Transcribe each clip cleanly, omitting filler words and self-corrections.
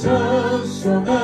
찬송합시다.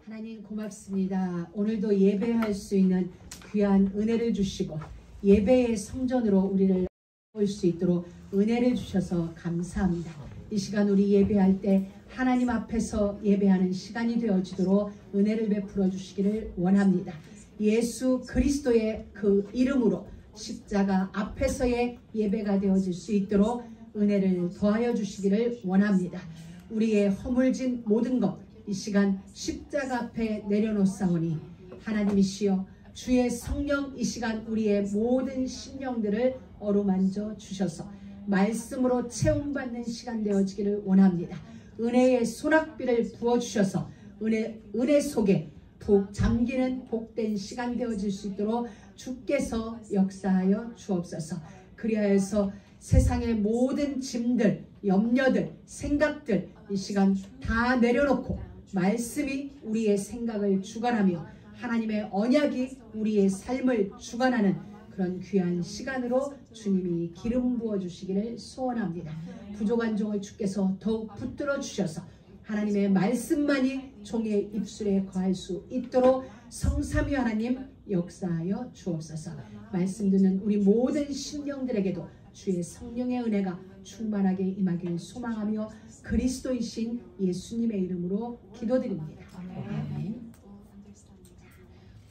하나님 고맙습니다. 오늘도 예배할 수 있는 귀한 은혜를 주시고 예배의 성전으로 우리를 올 수 있도록 은혜를 주셔서 감사합니다. 이 시간 우리 예배할 때 하나님 앞에서 예배하는 시간이 되어지도록 은혜를 베풀어 주시기를 원합니다. 예수 그리스도의 그 이름으로 십자가 앞에서의 예배가 되어질 수 있도록 은혜를 더하여 주시기를 원합니다. 우리의 허물진 모든 것 이 시간 십자가 앞에 내려놓사오니 하나님이시여 주의 성령 이 시간 우리의 모든 심령들을 어루만져 주셔서 말씀으로 채움받는 시간 되어지기를 원합니다. 은혜의 소낙비를 부어주셔서 은혜 속에 푹 잠기는 복된 시간 되어질 수 있도록 주께서 역사하여 주옵소서. 그리하여서 세상의 모든 짐들, 염려들, 생각들 이 시간 다 내려놓고 말씀이 우리의 생각을 주관하며 하나님의 언약이 우리의 삶을 주관하는 그런 귀한 시간으로 주님이 기름 부어주시기를 소원합니다. 부족한 종을 주께서 더욱 붙들어 주셔서 하나님의 말씀만이 종의 입술에 거할 수 있도록 성삼위 하나님 역사하여 주옵소서. 말씀 듣는 우리 모든 심령들에게도 주의 성령의 은혜가 충만하게 임하길 소망하며 그리스도이신 예수님의 이름으로 기도드립니다. 아멘.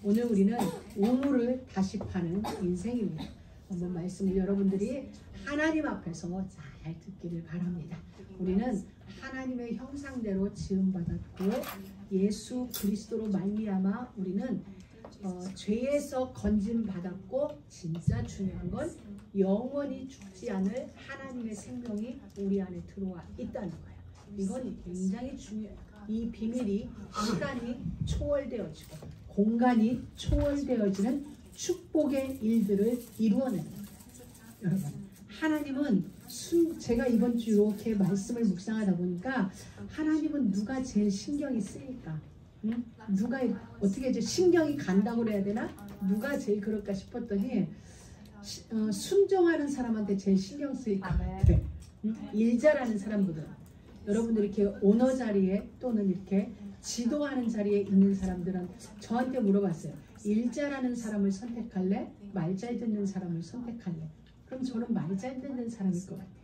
오늘 우리는 우물을 다시 파는 인생입니다. 한번 말씀을 여러분들이 하나님 앞에서 잘 듣기를 바랍니다. 우리는 하나님의 형상대로 지음받았고 예수 그리스도로 말미암아 우리는 죄에서 건짐받았고 진짜 중요한 건 영원히 죽지 않을 하나님의 생명이 우리 안에 들어와 있다는 거예요. 이건 굉장히 중요해요. 이 비밀이 시간이 초월되어지고 공간이 초월되어지는 축복의 일들을 이루어내는 거예요. 여러분, 하나님은 제가 이번 주 이렇게 말씀을 묵상하다 보니까 하나님은 누가 제일 신경이 쓰일까? 응? 누가 어떻게 이제 신경이 간다고 그래야 되나? 누가 제일 그럴까 싶었더니 순종하는 사람한테 제일 신경 쓰일 것 같아. 응? 일 잘하는 사람보다. 여러분들 이렇게 오너 자리에 또는 이렇게 지도하는 자리에 있는 사람들은 저한테 물어봤어요. 일 잘하는 사람을 선택할래? 말 잘 듣는 사람을 선택할래? 그럼 저는 말 잘 듣는 사람일 것 같아요.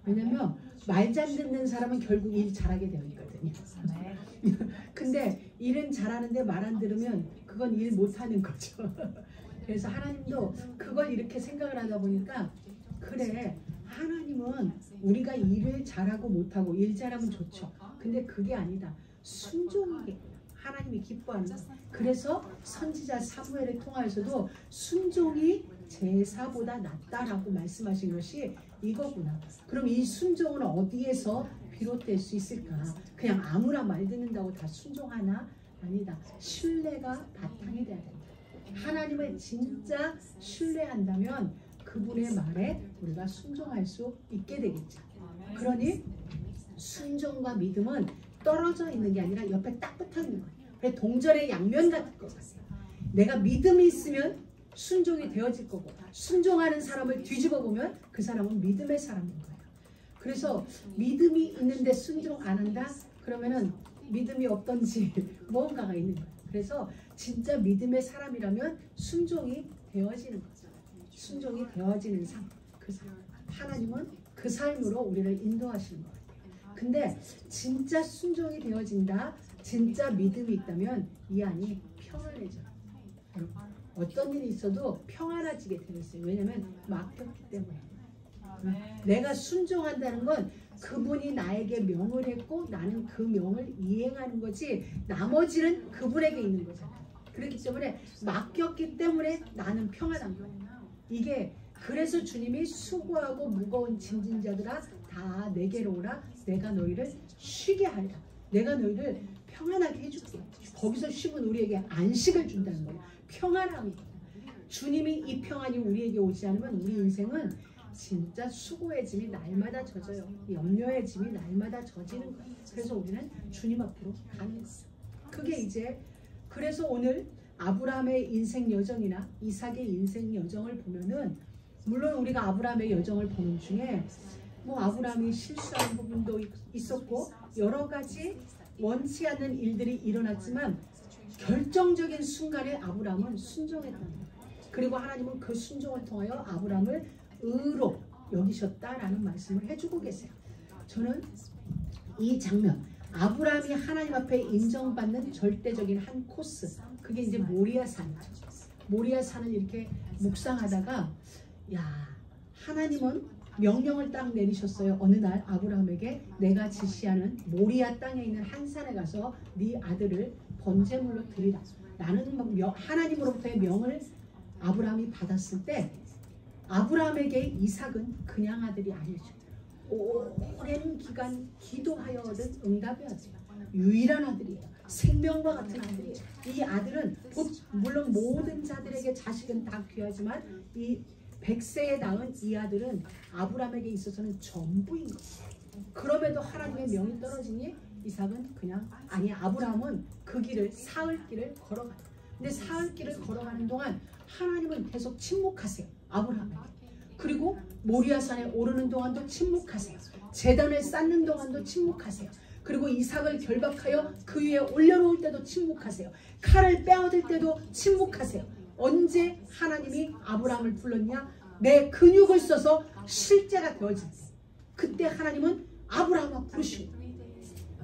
왜냐면 말 잘 듣는 사람은 결국 일 잘하게 되어 있거든요. 근데 일은 잘하는데 말 안 들으면 그건 일 못하는 거죠. 그래서 하나님도 그걸 이렇게 생각을 하다 보니까 그래, 하나님은 우리가 일을 잘하고 못하고 일 잘하면 좋죠. 근데 그게 아니다. 순종하게 하나님이 기뻐하는 거. 그래서 선지자 사무엘을 통하여서도 순종이 제사보다 낫다라고 말씀하신 것이 이거구나. 그럼 이 순종은 어디에서 비롯될 수 있을까? 그냥 아무나 말 듣는다고 다 순종하나? 아니다. 신뢰가 바탕이 돼야 된다. 하나님을 진짜 신뢰한다면 그분의 말에 우리가 순종할 수 있게 되겠죠. 그러니 순종과 믿음은 떨어져 있는 게 아니라 옆에 딱 붙어 있는 거예요. 그래, 동전의 양면 같은 것 같아요. 내가 믿음이 있으면 순종이 되어질 거고 순종하는 사람을 뒤집어 보면 그 사람은 믿음의 사람인 거예요. 그래서 믿음이 있는데 순종 안 한다? 그러면은 믿음이 없던지 무언가가 있는 거예요. 그래서 진짜 믿음의 사람이라면 순종이 되어지는 거죠. 순종이 되어지는 삶. 그 삶. 하나님은 그 삶으로 우리를 인도하시는 거예요. 근데 진짜 순종이 되어진다, 진짜 믿음이 있다면 이 안이 평안해져요. 여러분, 어떤 일이 있어도 평안해지게 되어 있어요. 왜냐하면 맡겼기 때문에. 내가 순종한다는 건 그분이 나에게 명을 했고 나는 그 명을 이행하는 거지 나머지는 그분에게 있는 거잖아요. 그렇기 때문에 맡겼기 때문에 나는 평안한 거예요. 이게 그래서 주님이 수고하고 무거운 짐진 자들아 다 내게로 오라. 내가 너희를 쉬게 하리라. 내가 너희를 평안하게 해줄게. 거기서 쉼은 우리에게 안식을 준다는 거예요. 평안함이. 주님이 이 평안이 우리에게 오지 않으면 우리 인생은 진짜 수고의 짐이 날마다 젖어요. 염려의 짐이 날마다 젖이는 거예요. 그래서 우리는 주님 앞으로 가는 거예요. 그게 이제 그래서 오늘 아브라함의 인생 여정이나 이삭의 인생 여정을 보면은 물론 우리가 아브라함의 여정을 보는 중에 뭐 아브라함이 실수한 부분도 있었고 여러 가지 원치 않는 일들이 일어났지만 결정적인 순간에 아브라함은 순종했다는 거예요. 그리고 하나님은 그 순종을 통하여 아브라함을 의로 여기셨다라는 말씀을 해주고 계세요. 저는 이 장면, 아브라함이 하나님 앞에 인정받는 절대적인 한 코스, 그게 이제 모리아산이죠. 모리아산을 이렇게 묵상하다가 야, 하나님은 명령을 딱 내리셨어요. 어느 날 아브라함에게 내가 지시하는 모리아 땅에 있는 한 산에 가서 네 아들을 번제물로 드리라 라는 하나님으로부터의 명을 아브라함이 받았을 때 아브라함에게 이삭은 그냥 아들이 아니죠. 오랜 기간 기도하여 얻은 응답의 아들, 유일한 아들이에요. 생명과 같은 아들이에요. 이 아들은 물론 모든 자들에게 자식은 다 귀하지만 이 100세에 낳은 이 아들은 아브라함에게 있어서는 전부인 거예요. 그럼에도 하나님의 명이 떨어지니 이삭은 그냥 아브라함은 그 길을 사흘길을 걸어가요. 근데 사흘길을 걸어가는 동안 하나님은 계속 침묵하세요. 아브라함에게. 그리고 모리아산에 오르는 동안도 침묵하세요. 제단을 쌓는 동안도 침묵하세요. 그리고 이삭을 결박하여 그 위에 올려놓을 때도 침묵하세요. 칼을 빼앗을 때도 침묵하세요. 언제 하나님이 아브라함을 불렀냐? 내 근육을 써서 실제가 되어질 때, 그때 하나님은 아브라함을 부르시고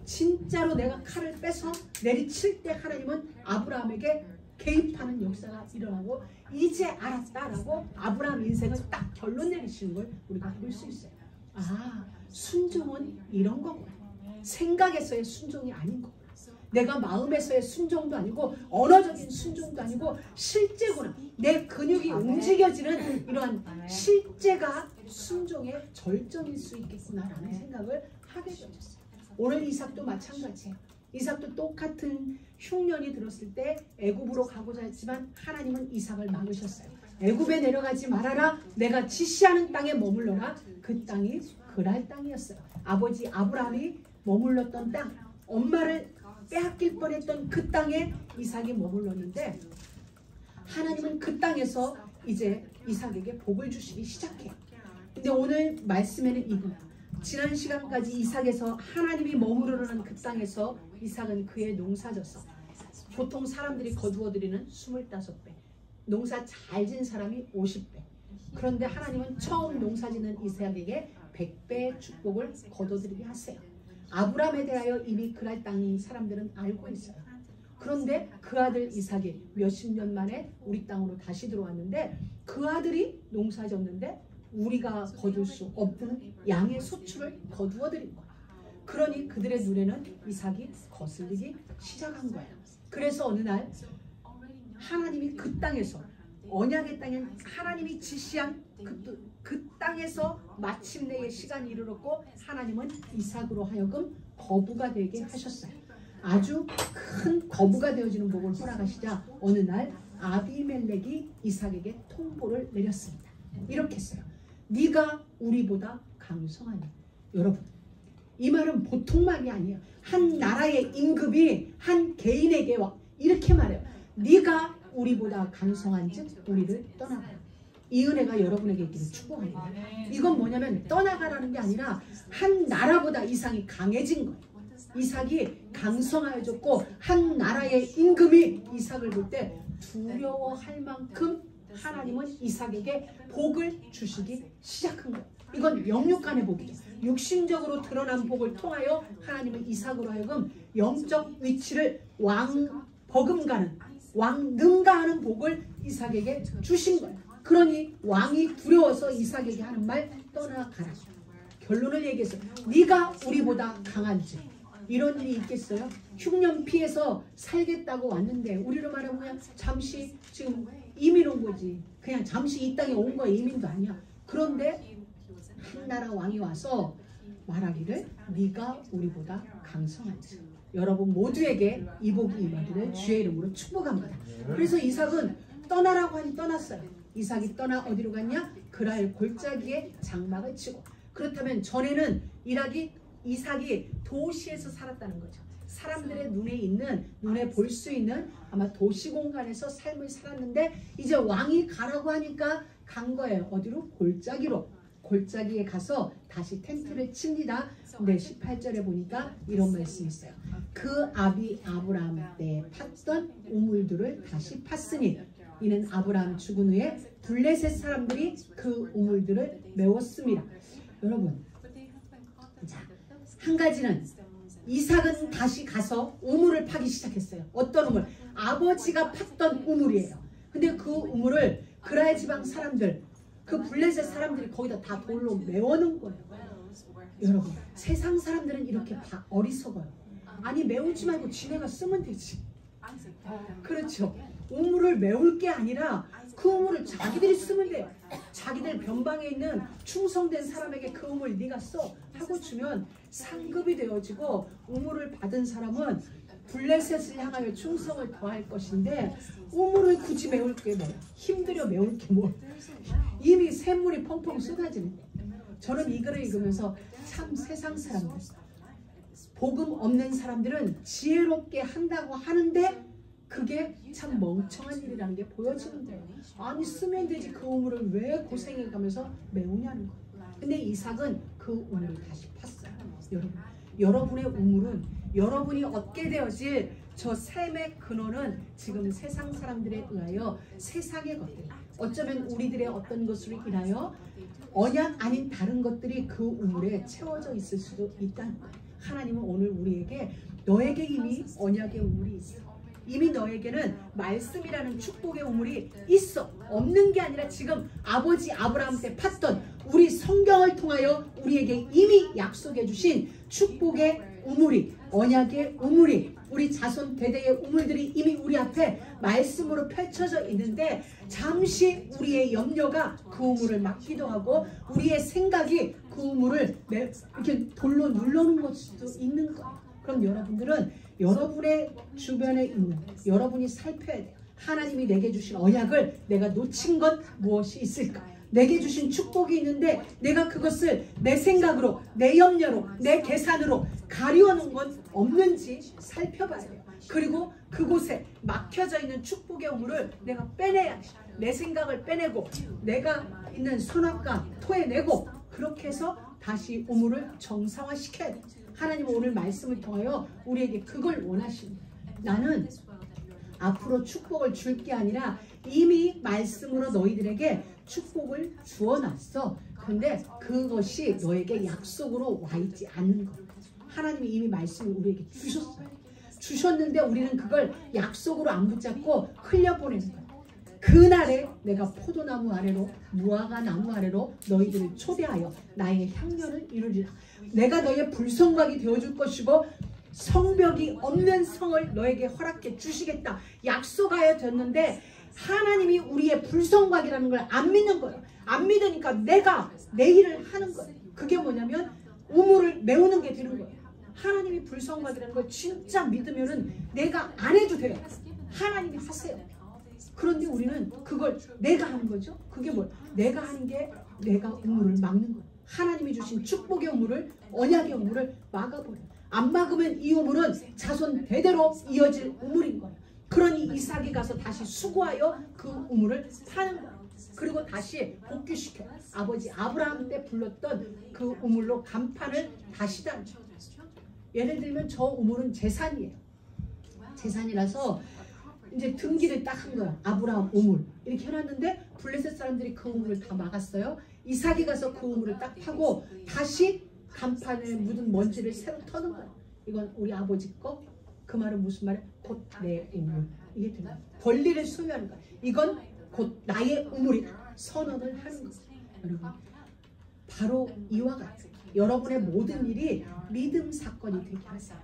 진짜로 내가 칼을 빼서 내리칠 때 하나님은 아브라함에게 개입하는 역사가 일어나고 이제 알았다라고 아브라함 인생을 딱 결론 내리시는 걸 우리가 볼 수 있어요. 아, 순종은 이런 거구나. 생각에서의 순종이 아닌 거구나. 내가 마음에서의 순종도 아니고 언어적인 순종도 아니고 실제구나. 내 근육이 움직여지는 이러한 실제가 순종의 절정일 수 있겠구나라는 생각을 하게 되었어요. 오늘 이삭도 마찬가지예요. 이삭도 똑같은 흉년이 들었을 때 애굽으로 가고자 했지만 하나님은 이삭을 막으셨어요. 애굽에 내려가지 말아라. 내가 지시하는 땅에 머물러라. 그 땅이 그랄 땅이었어요. 아버지 아브라함이 머물렀던 땅, 엄마를 빼앗길 뻔했던 그 땅에 이삭이 머물렀는데 하나님은 그 땅에서 이제 이삭에게 복을 주시기 시작해요. 근데 오늘 말씀에는 이거야. 지난 시간까지 이삭에서 하나님이 머무르는 그 땅에서 이삭은 그의 농사졌어. 보통 사람들이 거두어들이는 25배, 농사 잘 진 사람이 50배. 그런데 하나님은 처음 농사짓는 이삭에게 100배의 축복을 거둬들이게 하세요. 아브라함에 대하여 이미 그랄 땅인 사람들은 알고 있어요. 그런데 그 아들 이삭이 몇십 년 만에 우리 땅으로 다시 들어왔는데 그 아들이 농사졌는데 우리가 거둘 수 없는 양의 소출을 거두어 드린 거예요. 그러니 그들의 눈에는 이삭이 거슬리기 시작한 거예요. 그래서 어느 날 하나님이 그 땅에서 언약의 땅에 하나님이 지시한 그 땅에서 마침내의 시간이 이르렀고 하나님은 이삭으로 하여금 거부가 되게 하셨어요. 아주 큰 거부가 되어지는 복을 허락하시자 어느 날 아비멜렉이 이삭에게 통보를 내렸습니다. 이렇게 했어요. 네가 우리보다 강성하니. 여러분, 이 말은 보통 말이 아니에요. 한 나라의 임금이 한 개인에게 이렇게 말해요. 네가 우리보다 강성한즉 우리를 떠나가라. 이 은혜가 여러분에게 있기를 축복합니다. 이건 뭐냐면 떠나가라는 게 아니라 한 나라보다 이삭이 강해진 거예요. 이삭이 강성하여졌고 한 나라의 임금이 이삭을 볼 때 두려워할 만큼 하나님은 이삭에게 복을 주시기 시작한 거예요. 이건 영육간의 복이죠. 육신적으로 드러난 복을 통하여 하나님은 이삭으로 하여금 영적 위치를 버금가는 능가하는 복을 이삭에게 주신 거예요. 그러니 왕이 두려워서 이삭에게 하는 말 떠나가라. 결론을 얘기했어요. 네가 우리보다 강한지. 이런 일이 있겠어요? 흉년 피해서 살겠다고 왔는데 우리로 말하면 그냥 잠시 지금 이민 온 거지. 그냥 잠시 이 땅에 온 거야. 이민도 아니야. 그런데 한 나라 왕이 와서 말하기를 네가 우리보다 강성한지. 여러분 모두에게 이 복이 임하기를 주의 이름으로 축복합니다. 그래서 이삭은 떠나라고 하니 떠났어요. 이삭이 떠나 어디로 갔냐? 그랄 골짜기에 장막을 치고. 그렇다면 전에는 이삭이 도시에서 살았다는 거죠. 사람들의 눈에 볼 수 있는 아마 도시 공간에서 삶을 살았는데 이제 왕이 가라고 하니까 간 거예요. 어디로? 골짜기로. 골짜기에 가서 다시 텐트를 칩니다. 근데 18절에 보니까 이런 말씀이 있어요. 그 아비 아브라함 때 팠던 우물들을 다시 팠으니 이는 아브라함 죽은 후에 블레셋 사람들이 그 우물들을 메웠습니다. 여러분, 자, 한 가지는 이삭은 다시 가서 우물을 파기 시작했어요. 어떤 우물? 아버지가 팠던 우물이에요. 근데 그 우물을 그라의 지방 사람들, 그 블레셋 사람들이 거기다 다 돌로 메워놓은 거예요. 여러분, 세상 사람들은 이렇게 어리석어요. 아니, 메우지 말고 지네가 쓰면 되지. 그렇죠. 우물을 메울 게 아니라 그 우물을 자기들이 쓰면 돼요. 자기들 변방에 있는 충성된 사람에게 그 우물 네가 써 하고 주면 상급이 되어지고, 우물을 받은 사람은 블레셋을 향하여 충성을 더할 것인데, 우물을 굳이 메울 게 뭐야? 힘들여 메울 게 뭐? 이미 샘물이 펑펑 쏟아지는데. 저는 이 글을 읽으면서 참 세상 사람들, 복음 없는 사람들은 지혜롭게 한다고 하는데 그게 참 멍청한 일이라는 게 보여지는 거예요. 아니, 쓰면 되지 그 우물을 왜 고생해 가면서 메우냐는 거예요. 근데 이삭은 그 우물을 다시 팠어요. 여러분의 우물은 여러분이 얻게 되어질 저 샘의 근원은 지금 세상 사람들에 의하여 세상의 것들, 어쩌면 우리들의 어떤 것으로 인하여 언약 아닌 다른 것들이 그 우물에 채워져 있을 수도 있다는 거예요. 하나님은 오늘 우리에게 너에게 이미 언약의 우물이 있어. 이미 너에게는 말씀이라는 축복의 우물이 있어. 없는 게 아니라 지금 아버지 아브라함 때 팠던 우리 성경을 통하여 우리에게 이미 약속해 주신 축복의 우물이, 언약의 우물이, 우리 자손 대대의 우물들이 이미 우리 앞에 말씀으로 펼쳐져 있는데, 잠시 우리의 염려가 그 우물을 막기도 하고 우리의 생각이 그 우물을 이렇게 돌로 눌러놓은 걸 수도 있는 거예요. 그럼 여러분들은 여러분의 주변에 있는, 여러분이 살펴야 돼요. 하나님이 내게 주신 언약을 내가 놓친 것 무엇이 있을까? 내게 주신 축복이 있는데 내가 그것을 내 생각으로, 내 염려로, 내 계산으로 가리워 놓은 건 없는지 살펴봐야 돼요. 그리고 그곳에 막혀져 있는 축복의 우물을 내가 빼내야 돼. 내 생각을 빼내고 내가 있는 선악과 토해내고, 그렇게 해서 다시 우물을 정상화시켜야 돼. 하나님은 오늘 말씀을 통하여 우리에게 그걸 원하십니다. 나는 앞으로 축복을 줄 게 아니라 이미 말씀으로 너희들에게 축복을 주어놨어. 근데 그것이 너에게 약속으로 와 있지 않는 것. 하나님이 이미 말씀을 우리에게 주셨어요. 주셨는데 우리는 그걸 약속으로 안 붙잡고 흘려보내는 거예요. 그날에 내가 포도나무 아래로, 무화과 나무 아래로 너희들을 초대하여 나의 향년을 이루리라. 내가 너의 불성각이 되어줄 것이고 성벽이 없는 성을 너에게 허락해 주시겠다 약속하여 졌는데, 하나님이 우리의 불성각이라는 걸 안 믿는 거예요. 안 믿으니까 내가 내 일을 하는 거예요. 그게 뭐냐면 우물을 메우는 게 되는 거예요. 하나님이 불성각이라는 걸 진짜 믿으면은 내가 안 해도 돼요. 하나님이 하세요. 그런데 우리는 그걸 내가 하는 거죠. 그게 뭐? 내가 하는 게 내가 우물을 막는 거예요. 하나님이 주신 축복의 우물을, 언약의 우물을 막아버려요. 안 막으면 이 우물은 자손 대대로 이어질 우물인 거예요. 그러니 이삭이 가서 다시 수고하여 그 우물을 파는 거예요. 그리고 다시 복귀시켜 아버지 아브라함 때 불렀던 그 우물로 간판을 다시 달죠. 예를 들면 저 우물은 재산이에요. 재산이라서 이제 등기를 딱 한 거야. 아브라함 우물 이렇게 해놨는데 블레셋 사람들이 그 우물을 다 막았어요. 이삭이 가서 그 우물을 딱 파고 다시 간판에 묻은 먼지를 새로 터는 거야. 이건 우리 아버지 거. 그 말은 무슨 말이야? 곧 내 우물. 이게 되나? 권리를 소유하는 거야. 이건 곧 나의 우물이다. 선언을 하는 거야. 여러분, 바로 이와 같은 여러분의 모든 일이 믿음 사건이 되게 하세요.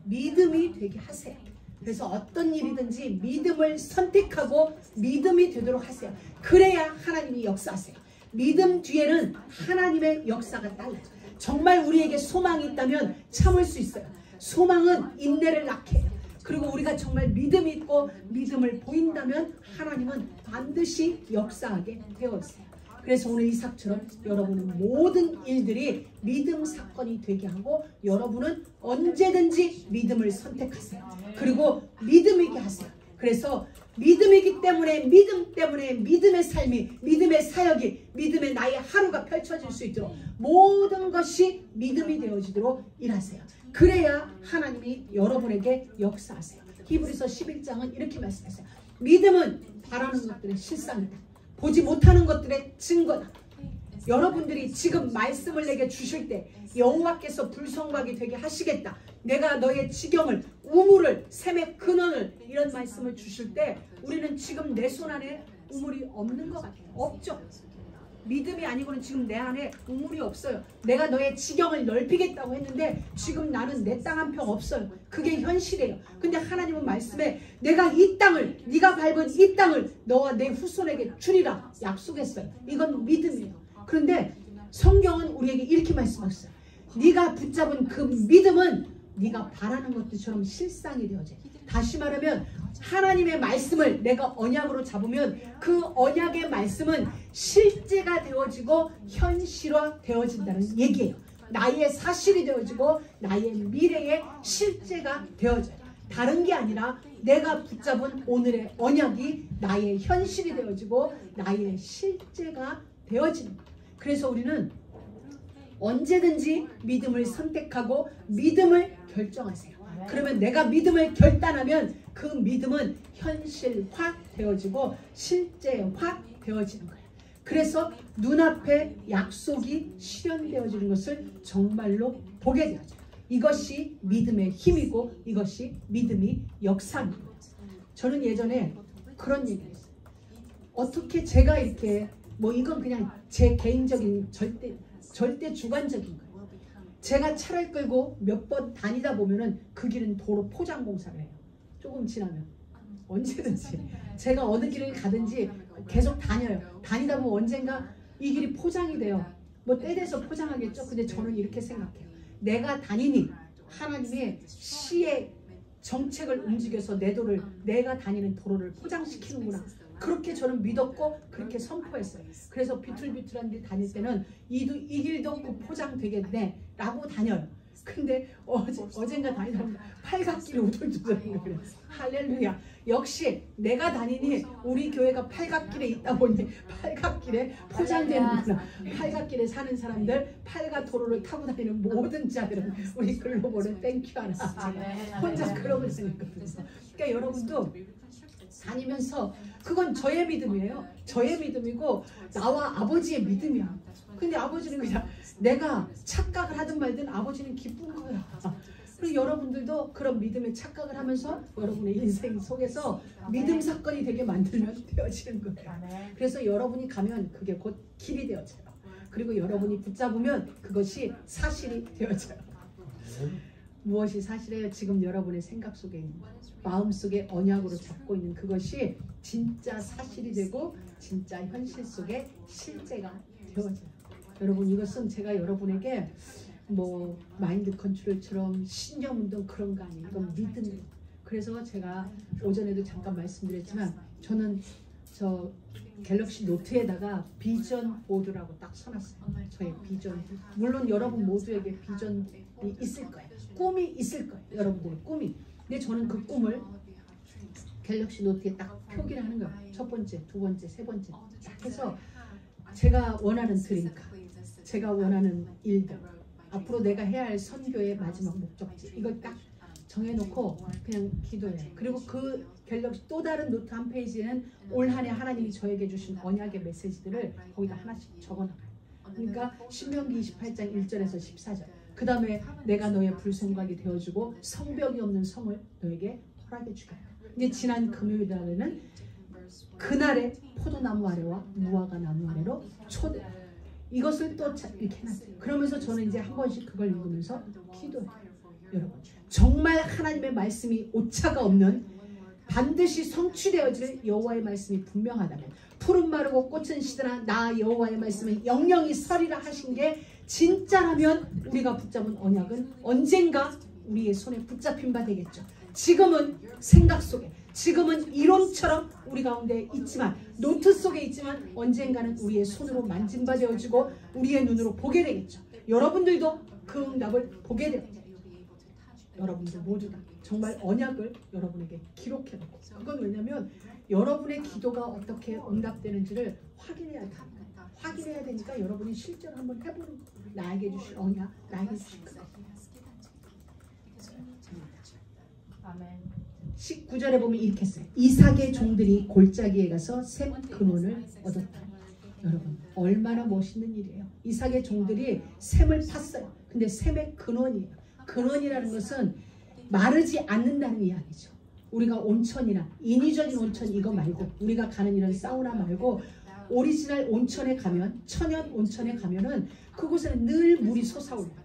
믿음이 되게 하세요. 그래서 어떤 일이든지 믿음을 선택하고 믿음이 되도록 하세요. 그래야 하나님이 역사하세요. 믿음 뒤에는 하나님의 역사가 딸려요. 정말 우리에게 소망이 있다면 참을 수 있어요. 소망은 인내를 낳게 해요. 그리고 우리가 정말 믿음이 있고 믿음을 보인다면 하나님은 반드시 역사하게 되어 있어요. 그래서 오늘 이삭처럼 여러분은 모든 일들이 믿음 사건이 되게 하고, 여러분은 언제든지 믿음을 선택하세요. 그리고 믿음 있게 하세요. 그래서 믿음이기 때문에 믿음 때문에 믿음의 삶이 믿음의 사역이 믿음의 나의 하루가 펼쳐질 수 있도록 모든 것이 믿음이 되어지도록 일하세요. 그래야 하나님이 여러분에게 역사하세요. 히브리서 11장은 이렇게 말씀하세요. 믿음은 바라는 것들의 실상이다. 보지 못하는 것들의 증거다. 여러분들이 지금 말씀을 내게 주실 때 여호와께서 불성박이 되게 하시겠다. 내가 너의 지경을 우물을 샘의 근원을 이런 말씀을 주실 때 우리는 지금 내 손 안에 우물이 없는 것 같아요. 없죠. 믿음이 아니고는 지금 내 안에 우물이 없어요. 내가 너의 지경을 넓히겠다고 했는데 지금 나는 내 땅 한 평 없어요. 그게 현실이에요. 근데 하나님은 말씀에 내가 이 땅을 네가 밟은 이 땅을 너와 내 후손에게 주리라 약속했어요. 이건 믿음이에요. 그런데 성경은 우리에게 이렇게 말씀하셨어요. 네가 붙잡은 그 믿음은 네가 바라는 것들처럼 실상이 되어져. 다시 말하면 하나님의 말씀을 내가 언약으로 잡으면 그 언약의 말씀은 실제가 되어지고 현실화 되어진다는 얘기예요. 나의 사실이 되어지고 나의 미래의 실제가 되어져요. 다른 게 아니라 내가 붙잡은 오늘의 언약이 나의 현실이 되어지고 나의 실제가 되어지는 거예요. 그래서 우리는 언제든지 믿음을 선택하고 믿음을 결정하세요. 그러면 내가 믿음을 결단하면 그 믿음은 현실화 되어지고 실제화 되어지는 거예요. 그래서 눈앞에 약속이 실현되어지는 것을 정말로 보게 되어져요. 이것이 믿음의 힘이고 이것이 믿음이 역사입니다. 저는 예전에 그런 얘기를 했어요. 어떻게 제가 이렇게 뭐 이건 그냥 제 개인적인 절대 주관적인 거예요. 제가 차를 끌고 몇 번 다니다 보면은 그 길은 도로 포장 공사를 해요. 조금 지나면 언제든지 제가 어느 길을 가든지 계속 다녀요. 다니다 보면 언젠가 이 길이 포장이 돼요. 뭐 때 돼서 포장하겠죠. 근데 저는 이렇게 생각해요. 내가 다니니 하나님의 시의 정책을 움직여서 내 도를 내가 다니는 도로를 포장시키는구나. 그렇게 저는 믿었고 그렇게 선포했어요. 그래서 비틀비틀한 데 다닐 때는 이 길도 포장되겠네 라고 다녀요. 근데 어젠가 다니다 보면 팔각길이 우둘두둘 그래요. 할렐루야. 역시 내가 다니니 우리 교회가 팔각길에 있다 보니 팔각길에 포장되는구나. 팔각길에 사는 사람들, 팔각 도로를 타고 다니는 모든 자들은 우리 글로벌은 땡큐 하나. 혼자 그러고 생각했거든요. 그러니까 여러분도 다니면서 그건 저의 믿음이에요. 저의 믿음이고 나와 아버지의 믿음이야. 근데 아버지는 그냥 내가 착각을 하든 말든 아버지는 기쁜 거야. 그리고 여러분들도 그런 믿음에 착각을 하면서 여러분의 인생 속에서 믿음 사건이 되게 만들면 되어지는 거예요. 그래서 여러분이 가면 그게 곧 길이 되어져요. 그리고 여러분이 붙잡으면 그것이 사실이 되어져요. 무엇이 사실이에요? 지금 여러분의 생각 속에 있는 마음속에 언약으로 잡고 있는 그것이 진짜 사실이 되고 진짜 현실 속에 실제가 되어져요. 여러분 이것은 제가 여러분에게 뭐 마인드 컨트롤처럼 신념운동 그런 거 아니에요. 이건 믿음이에요. 그래서 제가 오전에도 잠깐 말씀드렸지만 저는 저 갤럭시 노트에다가 비전 보드라고 딱 써놨어요. 저의 비전. 물론 여러분 모두에게 비전이 있을 거예요. 꿈이 있을 거예요. 여러분들의 꿈이. 근데 저는 그 꿈을 갤럭시 노트에 딱 표기를 하는 거예요. 첫 번째, 두 번째, 세 번째 딱 해서 제가 원하는 드림카, 제가 원하는 일들, 앞으로 내가 해야 할 선교의 마지막 목적지 이걸 딱 정해놓고 그냥 기도해요. 그리고 그 갤럭시 또 다른 노트 한 페이지에는 올 한 해 하나님이 저에게 주신 언약의 메시지들을 거기다 하나씩 적어놔요. 그러니까 신명기 28장 1절에서 14절. 그 다음에 내가 너의 불성각이 되어주고 성벽이 없는 성을 너에게 허락해 주겠다. 근데 지난 금요일 날에는 그날의 포도나무 아래와 무화과 나무 아래로 초대 이것을 또 이렇게 해놨어요. 그러면서 저는 이제 한 번씩 그걸 읽으면서 기도해요. 여러분 정말 하나님의 말씀이 오차가 없는 반드시 성취되어질 여호와의 말씀이 분명하다면 푸른 마르고 꽃은 시드나 나 여호와의 말씀은 영영이 서리라 하신 게 진짜라면 우리가 붙잡은 언약은 언젠가 우리의 손에 붙잡힌 바 되겠죠. 지금은 생각 속에 지금은 이론처럼 우리 가운데 있지만 노트 속에 있지만 언젠가는 우리의 손으로 만진 바 되어지고 우리의 눈으로 보게 되겠죠. 여러분들도 그 응답을 보게 됩니다. 여러분들 모두 다 정말 언약을 여러분에게 기록해 놓고, 그건 왜냐면 여러분의 기도가 어떻게 응답되는지를 확인해야 됩니다. 확인해야 되니까 여러분이 실제로 한번 해보는 거예요. 나에게 주신 언약, 나에게 주신 그것. 아멘. 19절에 보면 이렇게 써요. 이삭의 종들이 골짜기에 가서 샘 근원을 얻었다. 여러분 얼마나 멋있는 일이에요. 이삭의 종들이 샘을 팠어요. 근데 샘의 근원이에요. 근원이라는 것은 마르지 않는다는 이야기죠. 우리가 온천이나 인위적인 온천 이거 말고, 우리가 가는 이런 사우나 말고 오리지널 온천에 가면, 천연 온천에 가면은 그곳에는 늘 물이 솟아올라요.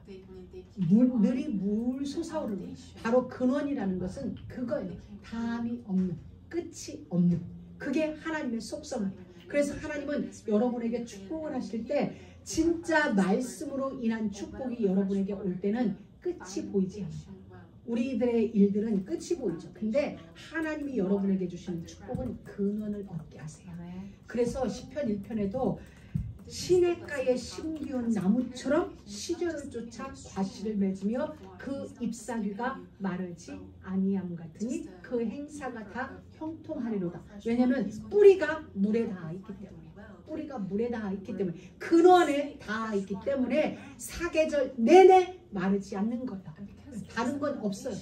늘이 물 솟아오르는, 바로 근원이라는 것은 그거예요. 다함이 없는, 끝이 없는, 그게 하나님의 속성이에요. 그래서 하나님은 여러분에게 축복을 하실 때 진짜 말씀으로 인한 축복이 여러분에게 올 때는 끝이 보이지 않아요. 우리들의 일들은 끝이 보이죠. 근데 하나님이 여러분에게 주시는 축복은 근원을 얻게 하세요. 그래서 시편 1편에도 시냇가에 심기운 나무처럼 시절을 쫓아 과실을 맺으며 그 잎사귀가 마르지 아니함 같으니 그 행사가 다 형통하리로다. 왜냐하면 뿌리가 물에 닿아 있기 때문에, 뿌리가 물에 닿아 있기 때문에, 근원에 닿아 있기 때문에 사계절 내내 마르지 않는 거예요. 다른 건 없어요.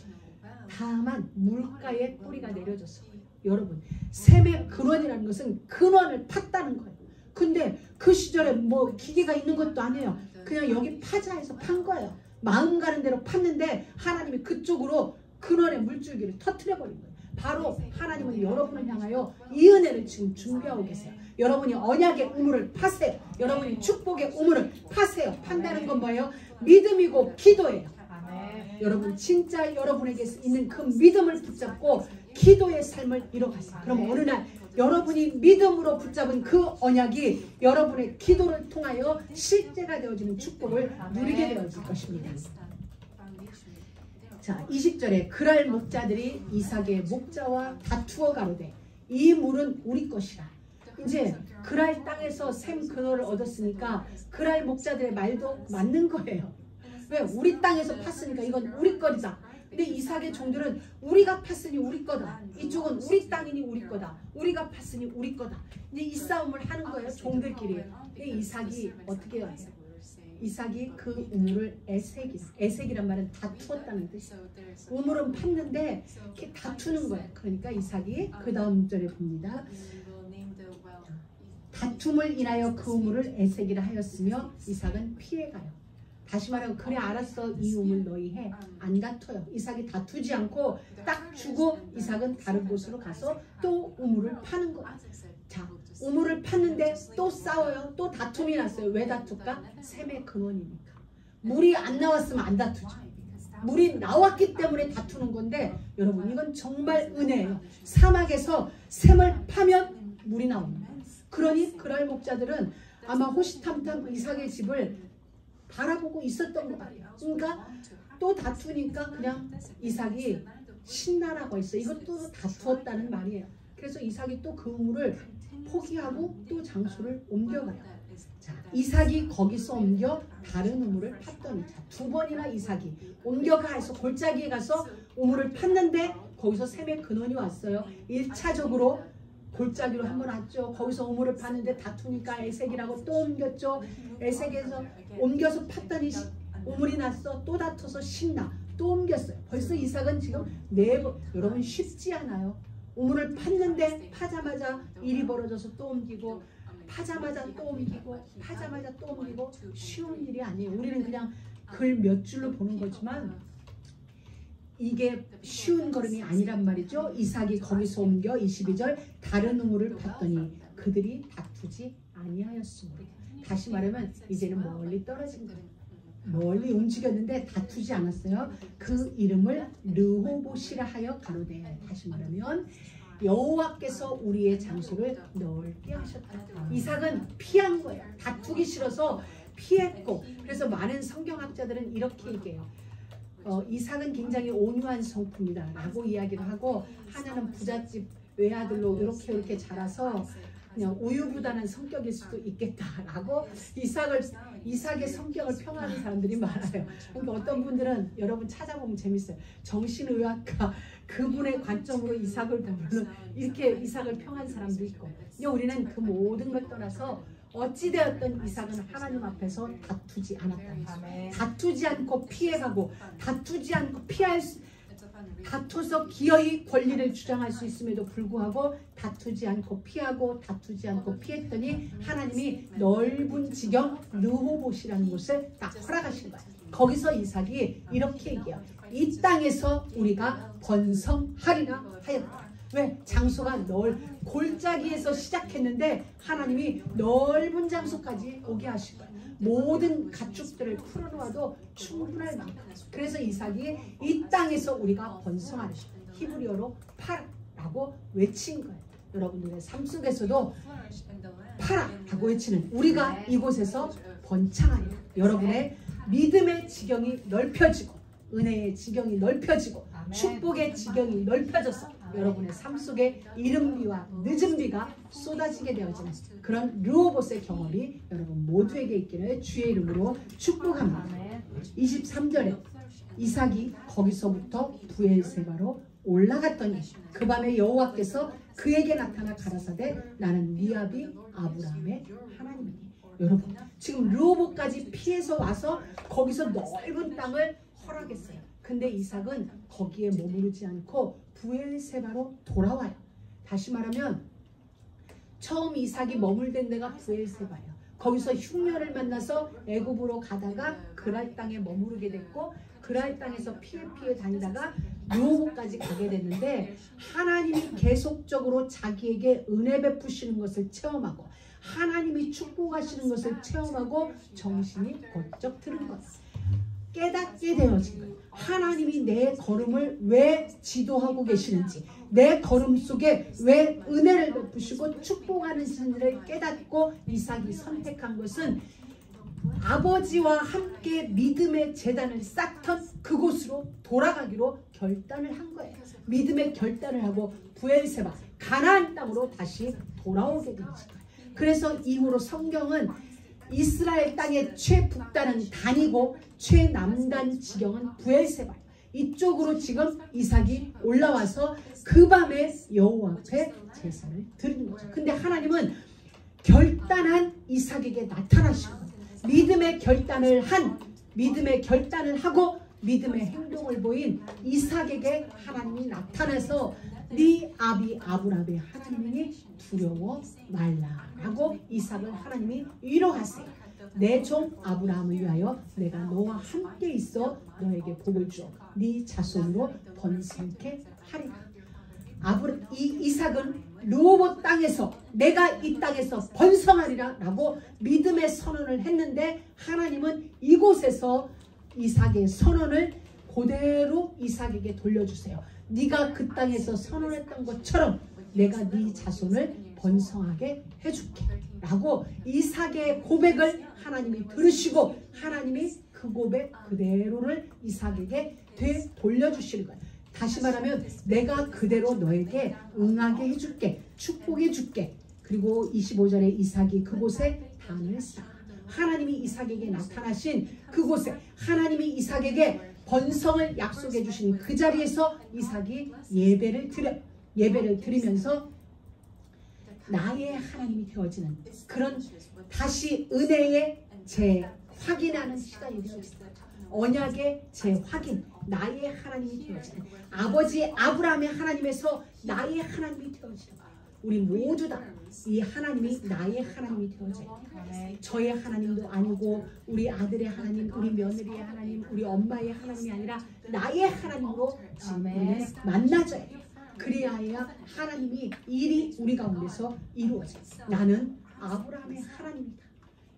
다만 물가에 뿌리가 내려져서. 여러분 샘의 근원이라는 것은 근원을 팠다는 거예요. 근데 그 시절에 뭐 기계가 있는 것도 아니에요. 그냥 여기 파자에서 판 거예요. 마음 가는 대로 팠는데 하나님이 그쪽으로 근원의 물줄기를 터뜨려 버린 거예요. 바로 하나님은 여러분을 향하여 이 은혜를 지금 준비하고 계세요. 여러분이 언약의 우물을 파세요. 여러분이 축복의 우물을 파세요. 판다는 건 뭐예요? 믿음이고 기도예요. 여러분 진짜 여러분에게 있는 그 믿음을 붙잡고 기도의 삶을 이뤄가세요. 그럼 어느 날 여러분이 믿음으로 붙잡은 그 언약이 여러분의 기도를 통하여 실제가 되어지는 축복을 누리게 되어질 것입니다. 자, 20절에 그랄 목자들이 이삭의 목자와 다투어 가로되 이 물은 우리 것이라. 이제 그랄 땅에서 샘 근원을 얻었으니까 그랄 목자들의 말도 맞는 거예요. 왜? 우리 땅에서 팠으니까 이건 우리 거리다. 근데 이삭의 종들은 우리가 팠으니 우리 거다. 이쪽은 우리 땅이니 우리 거다. 우리가 팠으니 우리 거다. 이제 이 싸움을 하는 거예요. 종들끼리. 근데 이삭이 어떻게 해요? 이삭이 그 우물을 에색이란 말은 다투었다는 뜻이에요. 우물은 팠는데 이렇게 다투는 거예요. 그러니까 이삭이 그 다음 절에 봅니다. 다툼을 인하여 그 우물을 에색이라 하였으며 이삭은 피해가요. 다시 말하면 그래 알았어 이 우물 너희 해. 안 다퉈요. 이삭이 다투지 않고 딱 주고 이삭은 다른 곳으로 가서 또 우물을 파는 거예요. 자, 우물을 팠는데 또 싸워요. 또 다툼이 났어요. 왜 다툴까? 샘의 근원이니까. 물이 안 나왔으면 안 다투죠. 물이 나왔기 때문에 다투는 건데 여러분 이건 정말 은혜예요. 사막에서 샘을 파면 물이 나옵니다. 그러니 그랄 목자들은 아마 호시탐탐 이삭의 집을 바라보고 있었던 것 같아요. 그러니까 또 다투니까 그냥 이삭이 신나라고 했어. 이것도 다투었다는 말이에요. 그래서 이삭이 또 그 우물을 포기하고 또 장소를 옮겨가요. 자, 이삭이 거기서 옮겨 다른 우물을 팠더니, 자, 두 번이나 이삭이 옮겨가 해서 골짜기에 가서 우물을 팠는데 거기서 샘의 근원이 왔어요. 1차적으로 골짜기로 한번 왔죠. 거기서 우물을 팠는데 다투니까 에색이라고 또 옮겼죠. 에색에서 옮겨서 팠더니 우물이 났어. 또 다퉈서 신나. 또 옮겼어요. 벌써 이삭은 지금 4번. 여러분 쉽지 않아요. 우물을 팠는데 파자마자 일이 벌어져서 또 옮기고, 파자마자 또 옮기고, 파자마자 또 옮기고. 쉬운 일이 아니에요. 우리는 그냥 글 몇 줄로 보는 거지만 이게 쉬운 걸음이 아니란 말이죠. 이삭이 거기서 옮겨 22절 다른 우물을 팠더니 그들이 다투지 아니하였습니다. 다시 말하면 이제는 멀리 떨어진 거예요. 멀리 움직였는데 다투지 않았어요. 그 이름을 르호봇이라 하여 가로되, 다시 말하면 여호와께서 우리의 장소를 넓게 하셨다. 이삭은 피한 거예요. 다투기 싫어서 피했고, 그래서 많은 성경학자들은 이렇게 얘기해요. 이삭은 굉장히 온유한 성품이다 라고 이야기를 하고, 하나는 부잣집 외아들로 이렇게 자라서 그냥 우유부단한 성격일 수도 있겠다라고 이삭의 성격을 평하는 사람들이 많아요. 그러니까 어떤 분들은 여러분 찾아보면 재밌어요. 정신의학과 그분의 관점으로 이삭을 보면 이렇게 이삭을 평한 사람도 있고. 근데 우리는 그 모든 걸 떠나서 어찌되었든 이삭은 하나님 앞에서 다투지 않았다. 다투지 않고 피해가고 다투지 않고 다투서 기어이 권리를 주장할 수 있음에도 불구하고 다투지 않고 피하고 다투지 않고 피했더니 하나님이 넓은 지경 르호봇이라는 곳을 딱 허락하신 거예요. 거기서 이삭이 이렇게 얘기해요. 이 땅에서 우리가 번성하리라 하였다. 왜? 장소가 골짜기에서 시작했는데 하나님이 넓은 장소까지 오게 하신 거예요. 모든 가축들을 풀어놓아도 충분할 만큼. 그래서 이삭이 이 땅에서 우리가 번성하리, 히브리어로 파라라고 외친 거예요. 여러분들의 삶 속에서도 파라라고 외치는 우리가 이곳에서 번창하리. 여러분의 믿음의 지경이 넓혀지고 은혜의 지경이 넓혀지고 축복의 지경이 넓혀져서 여러분의 삶 속에 이른 비와 늦은 비가 쏟아지게 되어지는 그런 르호봇의 경험이 여러분 모두에게 있기를 주의 이름으로 축복합니다. 23절에 이삭이 거기서부터 브엘세바로 올라갔더니 그 밤에 여호와께서 그에게 나타나 가라사대 나는 네 아비 아브라함의 하나님이니. 여러분 지금 르호봇까지 피해서 와서 거기서 넓은 땅을 허락했어요. 근데 이삭은 거기에 머무르지 않고 브엘세바로 돌아와요. 다시 말하면 처음 이삭이 머물던 데가 브엘세바예요. 거기서 흉년을 만나서 애굽으로 가다가 그랄 땅에 머무르게 됐고 그랄 땅에서 피해 다니다가 르호봇까지 가게 됐는데 하나님이 계속적으로 자기에게 은혜 베푸시는 것을 체험하고 하나님이 축복하시는 것을 체험하고 정신이 번쩍 드는 거예요. 깨닫게 되어진 거예요. 하나님이 내 걸음을 왜 지도하고 계시는지, 내 걸음 속에 왜 은혜를 베푸시고 축복하는지를 깨닫고 이삭이 선택한 것은 아버지와 함께 믿음의 재단을 쌓던 그곳으로 돌아가기로 결단을 한 거예요. 믿음의 결단을 하고 브엘세바 가나안 땅으로 다시 돌아오게 된 거예요. 그래서 이후로 성경은 이스라엘 땅의 최북단은 단이고 최남단 지경은 브엘세바예요. 이쪽으로 지금 이삭이 올라와서 그 밤에 여호와 앞에 제사를 드리는 거죠. 근데 하나님은 결단한 이삭에게 나타나시고 믿음의 결단을 하고 믿음의 행동을 보인 이삭에게 하나님이 나타나서 네 아비 아브라함의 하나님이 두려워 말라라고 이삭을 하나님이 위로하세요. 내 종 아브라함을 위하여 내가 너와 함께 있어 너에게 복을 주어 네 자손으로 번성케 하리라. 이삭은 르호봇 땅에서 내가 이 땅에서 번성하리라 라고 믿음의 선언을 했는데 하나님은 이곳에서 이삭의 선언을 그대로 이삭에게 돌려주세요. 네가 그 땅에서 선언했던 것처럼 내가 네 자손을 번성하게 해줄게 라고 이삭의 고백을 하나님이 들으시고 하나님이 그 고백 그대로를 이삭에게 되돌려주시는 거예요. 다시 말하면 내가 그대로 너에게 응하게 해줄게, 축복해 줄게. 그리고 25절에 이삭이 그곳에 단을 쌓아. 하나님이 이삭에게 나타나신 그곳에 하나님이 이삭에게 번성을 약속해 주신 그 자리에서 이삭이 예배를 드리면서 나의 하나님이 되어지는 그런 다시 은혜의 재확인하는 시간이 되어집니다. 언약의 재확인, 나의 하나님이 되어지는 아버지 아브라함의 하나님에서 나의 하나님이 되어지는 거예요. 우리 모두 다 이 하나님이 나의 하나님이 되어져요. 저의 하나님도 아니고 우리 아들의 하나님, 우리 며느리의 하나님, 우리 엄마의 하나님이 아니라 나의 하나님으로 지금 우리는 만나져야 해요. 그리하여 하나님이 일이 우리 가운데서 이루어져요. 나는 아브라함의 하나님이다.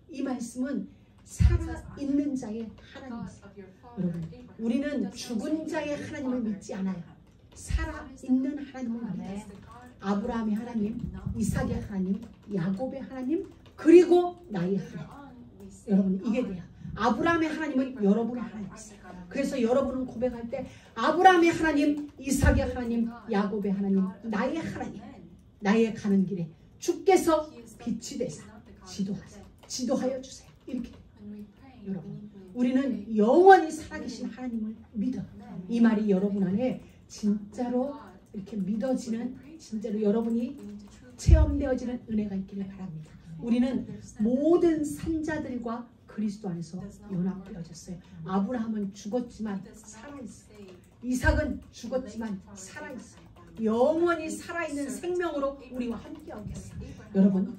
이 말씀은 살아있는 자의 하나님이세요. 여러분, 우리는 죽은 자의 하나님을 믿지 않아요. 살아있는 하나님을 믿어요. 아브라함의 하나님, 이삭의 하나님, 야곱의 하나님, 그리고 나의 하나님. 여러분, 이게 돼요. 아브라함의 하나님은 여러분의 하나님이세요. 그래서 여러분은 고백할 때 아브라함의 하나님, 이삭의 하나님, 야곱의 하나님, 나의 하나님, 나의 가는 길에 주께서 빛이 되사 지도하여 주세요. 이렇게 여러분, 우리는 영원히 살아계신 하나님을 믿어. 이 말이 여러분 안에 진짜로 이렇게 믿어지는, 진짜로 여러분이 체험되어지는 은혜가 있기를 바랍니다. 우리는 모든 산자들과 그리스도 안에서 연합되어졌어요. 아브라함은 죽었지만 살아있어요. 이삭은 죽었지만 살아있어요. 영원히 살아있는 생명으로 우리와 함께하고 있어요. 여러분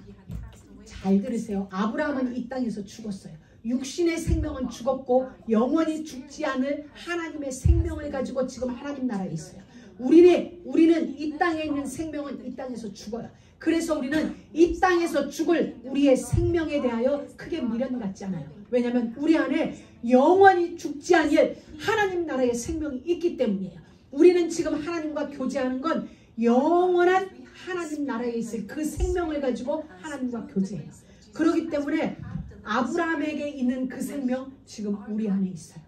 잘 들으세요. 아브라함은 이 땅에서 죽었어요. 육신의 생명은 죽었고 영원히 죽지 않을 하나님의 생명을 가지고 지금 하나님 나라에 있어요. 우리는 이 땅에 있는 생명은 이 땅에서 죽어요. 그래서 우리는 이 땅에서 죽을 우리의 생명에 대하여 크게 미련 갖지 않아요. 왜냐하면 우리 안에 영원히 죽지 않을 하나님 나라의 생명이 있기 때문이에요. 우리는 지금 하나님과 교제하는 건 영원한 하나님 나라에 있을 그 생명을 가지고 하나님과 교제해요. 그렇기 때문에 아브라함에게 있는 그 생명 지금 우리 안에 있어요.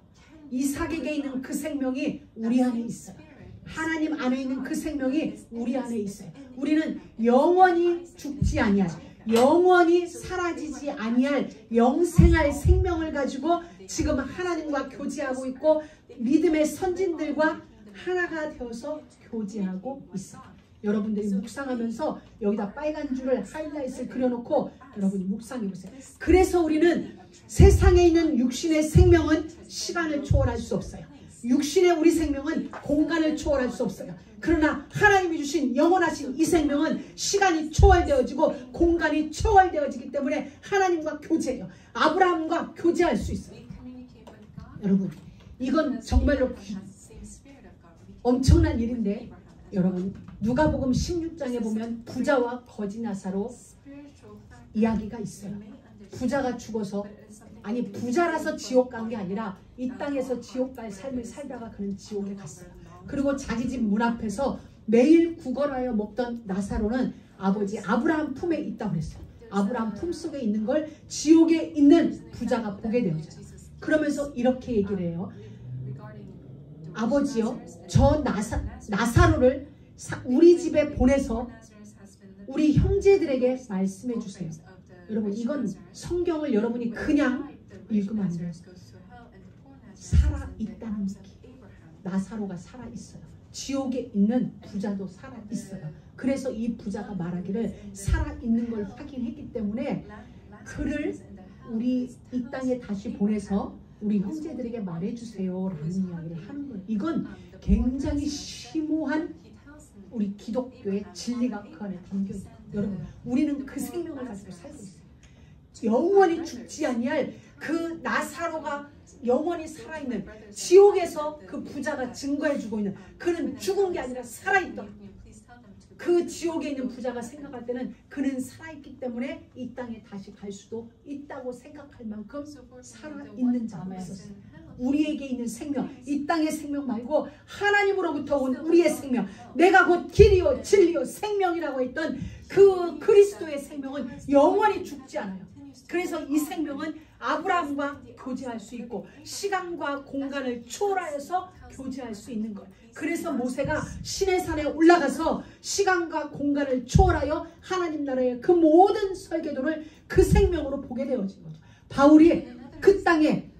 이삭에게 있는 그 생명이 우리 안에 있어요. 하나님 안에 있는 그 생명이 우리 안에 있어요. 우리는 영원히 죽지 아니할, 영원히 사라지지 아니할 영생할 생명을 가지고 지금 하나님과 교제하고 있고 믿음의 선진들과 하나가 되어서 교제하고 있어요. 여러분들이 묵상하면서 여기다 빨간 줄을 하이라이트를 그려놓고 여러분이 묵상해 보세요. 그래서 우리는 세상에 있는 육신의 생명은 시간을 초월할 수 없어요. 육신의 우리 생명은 공간을 초월할 수 없어요. 그러나 하나님이 주신 영원하신 이 생명은 시간이 초월되어지고 공간이 초월되어지기 때문에 하나님과 교제해요. 아브라함과 교제할 수 있어요. 여러분 이건 정말로 엄청난 일인데, 여러분 누가복음 16장에 보면 부자와 거지 나사로 이야기가 있어요. 부자가 죽어서, 아니 부자라서 지옥 간 게 아니라 이 땅에서 지옥 갈 삶을 살다가 그는 지옥에 갔어요. 그리고 자기 집 문 앞에서 매일 구걸하여 먹던 나사로는 아버지 아브라함 품에 있다고 그랬어요. 아브라함 품 속에 있는 걸 지옥에 있는 부자가 보게 되었죠. 그러면서 이렇게 얘기를 해요. 아버지요, 저 나사로를 우리 집에 보내서 우리 형제들에게 말씀해 주세요. 여러분 이건 성경을 여러분이 그냥 읽으면 안 돼요. 살아있다는 느낌. 나사로가 살아있어요. 지옥에 있는 부자도 살아있어요. 그래서 이 부자가 말하기를 살아있는 걸 확인했기 때문에 그를 우리 이 땅에 다시 보내서 우리 형제들에게 말해주세요 라는 이야기를 하는 거예요. 이건 굉장히 심오한 우리 기독교의 진리가 그 안에 담겨있어요. 여러분 우리는 그 생명을 가지고 살고 있어요. 영원히 죽지 아니할 그 나사로가 영원히 살아있는, 지옥에서 그 부자가 증거해주고 있는, 그는 죽은 게 아니라 살아있던, 그 지옥에 있는 부자가 생각할 때는 그는 살아있기 때문에 이 땅에 다시 갈 수도 있다고 생각할 만큼 살아있는 자가 있었어요. 우리에게 있는 생명, 이 땅의 생명 말고 하나님으로부터 온 우리의 생명, 내가 곧 길이요 진리요 생명이라고 했던 그 그리스도의 생명은 영원히 죽지 않아요. 그래서 이 생명은 아브라함과 교제할 수 있고 시간과 공간을 초월하여서 교제할 수 있는 거예요. 그래서 모세가 시내산에 올라가서 시간과 공간을 초월하여 하나님 나라의 그 모든 설계도를 그 생명으로 보게 되어진 거죠. 바울이 그 땅에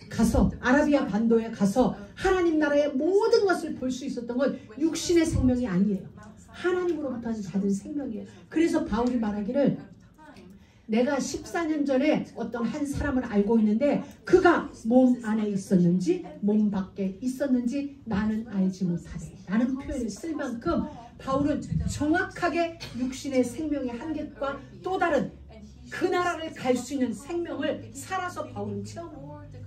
가서 아라비아 반도에 가서 하나님 나라의 모든 것을 볼 수 있었던 건 육신의 생명이 아니에요. 하나님으로부터 받은 생명이에요. 그래서 바울이 말하기를 내가 14년 전에 어떤 한 사람을 알고 있는데 그가 몸 안에 있었는지 몸 밖에 있었는지 나는 알지 못하네 라는 표현을 쓸 만큼 바울은 정확하게 육신의 생명의 한계과 또 다른 그 나라를 갈 수 있는 생명을 살아서 바울은 체험합니다.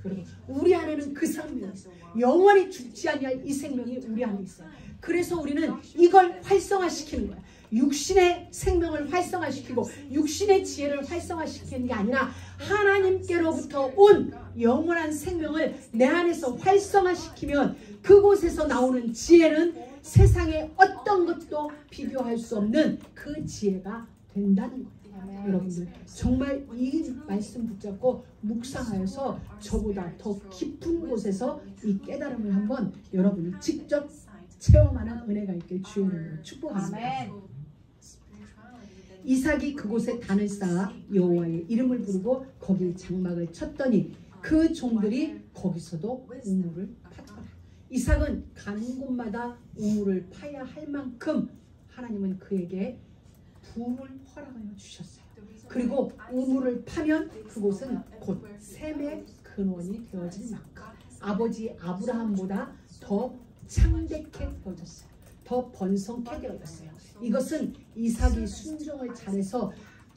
우리 안에는 그 생명이 있어요. 영원히 죽지 아니할 이 생명이 우리 안에 있어요. 그래서 우리는 이걸 활성화시키는 거예요. 육신의 생명을 활성화시키고 육신의 지혜를 활성화시키는 게 아니라 하나님께로부터 온 영원한 생명을 내 안에서 활성화시키면 그곳에서 나오는 지혜는 세상의 어떤 것도 비교할 수 없는 그 지혜가 된다는 거예요. 여러분들 정말 이 말씀 붙잡고 묵상하여서 저보다 더 깊은 곳에서 이 깨달음을 한번 여러분이 직접 체험하는 은혜가 있길 주의 이름으로 축복합니다. 이삭이 그곳에 단을 쌓아 여호와의 이름을 부르고 거기 장막을 쳤더니 그 종들이 거기서도 우물을 파더라. 이삭은 가는 곳마다 우물을 파야 할 만큼 하나님은 그에게 부를 허락하여 주셨어요. 그리고 우물을 파면 그곳은 곧 셈의 근원이 되어질 만큼 아버지 아브라함보다 더 창대케 되어졌어요. 더 번성케 되어졌어요. 이것은 이삭이 순종을 잘해서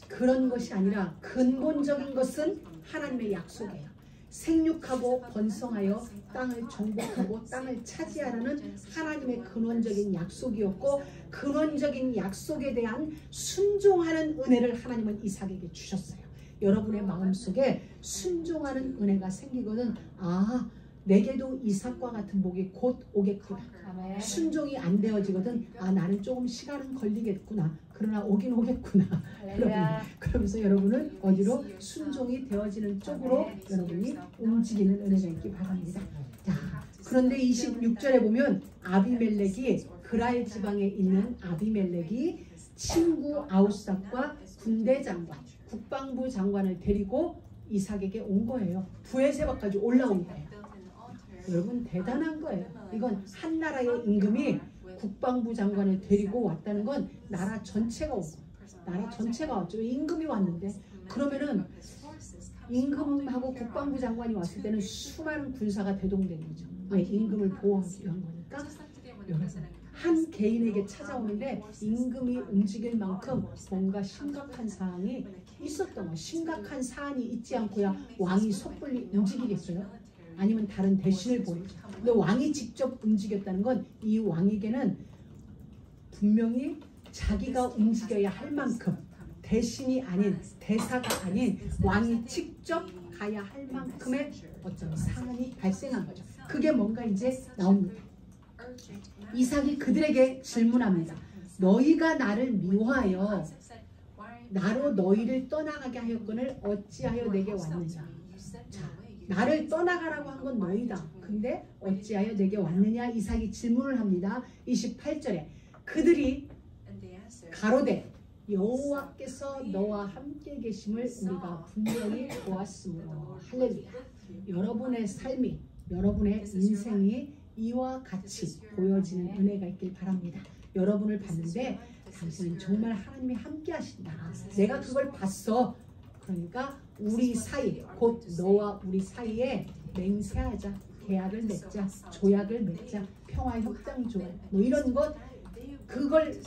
그런 것이 아니라 근본적인 것은 하나님의 약속이에요. 생육하고 번성하여 땅을 정복하고 땅을 차지하라는 하나님의 근원적인 약속이었고, 근원적인 약속에 대한 순종하는 은혜를 하나님은 이삭에게 주셨어요. 여러분의 마음속에 순종하는 은혜가 생기거든, 아, 내게도 이삭과 같은 복이 곧 오겠구나. 아멘. 순종이 안 되어지거든, 아, 나는 조금 시간은 걸리겠구나. 그러나 오긴 오겠구나. 그러면서 여러분은 어디로 순종이 되어지는 쪽으로 여러분이 움직이는 은혜가 있기 바랍니다. 자, 그런데 26절에 보면 아비멜렉이 그랄 지방에 있는 아비멜렉이 친구 아우삭과 군대 장관, 국방부 장관을 데리고 이삭에게 온 거예요. 부에세바까지 올라온 거예요. 여러분 대단한 거예요. 이건 한 나라의 임금이 국방부 장관을 데리고 왔다는 건 나라 전체가 오고, 나라 전체가 왔죠. 임금이 왔는데, 그러면은 임금하고 국방부 장관이 왔을 때는 수많은 군사가 대동되는 거죠. 왜? 임금을 보호하기 위한 거니까. 여러분, 한 개인에게 찾아오는데 임금이 움직일 만큼 뭔가 심각한 사안이 있었던 거예요. 심각한 사안이 있지 않고야 왕이 섣불리 움직이겠어요? 아니면 다른 대신을 보내죠. 근데 왕이 직접 움직였다는 건 이 왕에게는 분명히 자기가 움직여야 할 만큼, 대신이 아닌, 대사가 아닌 왕이 직접 가야 할 만큼의 어떤 사안이 발생한 거죠. 그게 뭔가 이제 나옵니다. 이삭이 그들에게 질문합니다. 너희가 나를 미워하여 나로 너희를 떠나가게 하였거늘 어찌하여 내게 왔느냐. 자, 나를 떠나가라고 한 건 너희다. 근데 어찌하여 내게 왔느냐. 이삭이 질문을 합니다. 28절에 그들이 가로되 여호와께서 너와 함께 계심을 우리가 분명히 보았으므로. 할렐루야. 여러분의 삶이, 여러분의 인생이 이와 같이 보여지는 은혜가 있길 바랍니다. 여러분을 봤는데 당신은 정말 하나님이 함께 하신다. 내가 그걸 봤어. 그러니까 우리 사이, 곧 너와 우리 사이에 맹세하자, 계약을 맺자, 조약을 맺자, 평화협정 조약, 뭐 이런 것, 그걸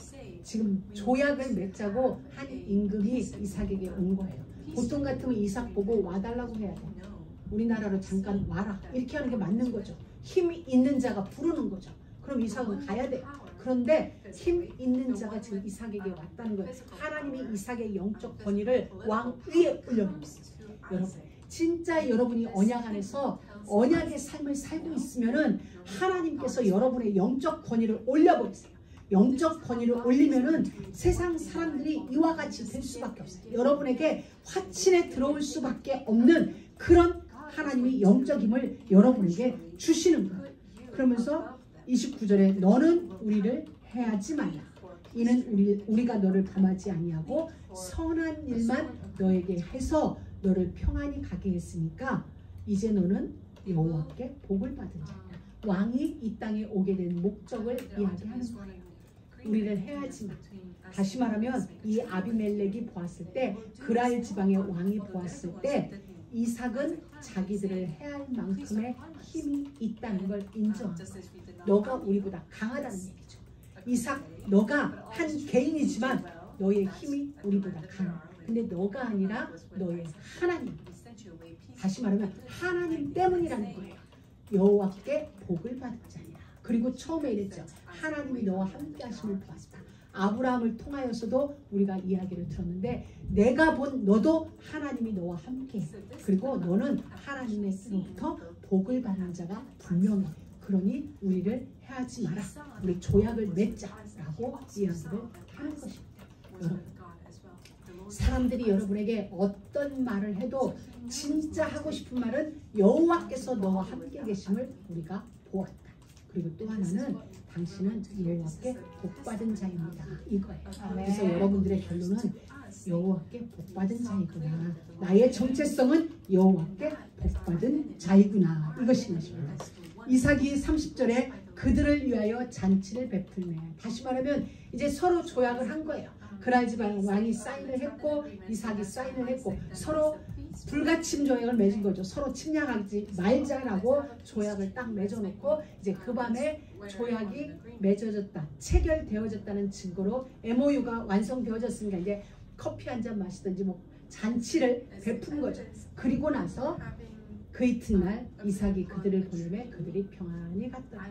지금 조약을 맺자고 한 임금이 이삭에게 온 거예요. 보통 같으면 이삭 보고 와달라고 해야 돼. 우리나라로 잠깐 와라, 이렇게 하는 게 맞는 거죠. 힘이 있는 자가 부르는 거죠. 그럼 이삭은 가야 돼. 그런데 힘 있는 자가 지금 이삭에게 왔다는 거예요. 하나님이 이삭의 영적 권위를 왕 위에 올려놓습니다. 여러분, 진짜 여러분이 언약 안에서 언약의 삶을 살고 있으면은 하나님께서 여러분의 영적 권위를 올려버리세요. 영적 권위를 올리면은 세상 사람들이 이와 같이 될 수밖에 없어요. 여러분에게 화친에 들어올 수밖에 없는 그런 하나님이 영적 힘을 여러분에게 주시는 거예요. 그러면서 29절에 너는 우리를 해하지 말라. 이는 우리가 너를 범하지 아니하고 선한 일만 너에게 해서 너를 평안히 가게 했으니까 이제 너는 여호와께 복을 받은 자다. 왕이 이 땅에 오게 된 목적을 이야기하는 거예요. 우리를 해하지 마. 다시 말하면 이 아비멜렉이 보았을 때, 그랄 지방의 왕이 보았을 때 이삭은 자기들을 해할 만큼의 힘이 있다는 걸 인정합니다. 너가 우리보다 강하다는 얘기죠. 이삭, 너가 한 개인이지만 너의 힘이 우리보다 강해. 근데 너가 아니라 너의 하나님. 다시 말하면 하나님 때문이라는 거예요. 여호와께 복을 받은 자니라. 그리고 처음에 이랬죠. 하나님이 너와 함께 하심을 보았다. 아브라함을 통하여서도 우리가 이야기를 들었는데 내가 본 너도 하나님이 너와 함께, 그리고 너는 하나님으로부터 복을 받는 자가 분명해. 그러니 우리를 해하지 마라. 우리 조약을 맺자라고 이야기를 하는 것입니다. 여러분, 사람들이 여러분에게 어떤 말을 해도 진짜 하고 싶은 말은 여호와께서 너와 함께 계심을 우리가 보았다. 그리고 또 하나는 당신은 여호와께 복받은 자입니다. 이거예요. 아멘. 그래서 여러분들의 결론은 여호와께 복받은 자이구나. 나의 정체성은 여호와께 복받은 자이구나. 이것인 것입니다. 이삭이 30절에 그들을 위하여 잔치를 베풀매. 다시 말하면 이제 서로 조약을 한 거예요. 그날 집안 왕이 사인을 했고 이삭이 사인을 했고 서로 불가침 조약을 맺은 거죠. 서로 침략하지 말자라고 조약을 딱 맺어놓고 이제 그 밤에 조약이 맺어졌다, 체결되어졌다는 증거로 MOU가 완성되어졌으니까 이제 커피 한 잔 마시든지 뭐 잔치를 베푼 거죠. 그리고 나서 그 이튿날 이삭이 그들을 보내매 그들이 평안히 갔다.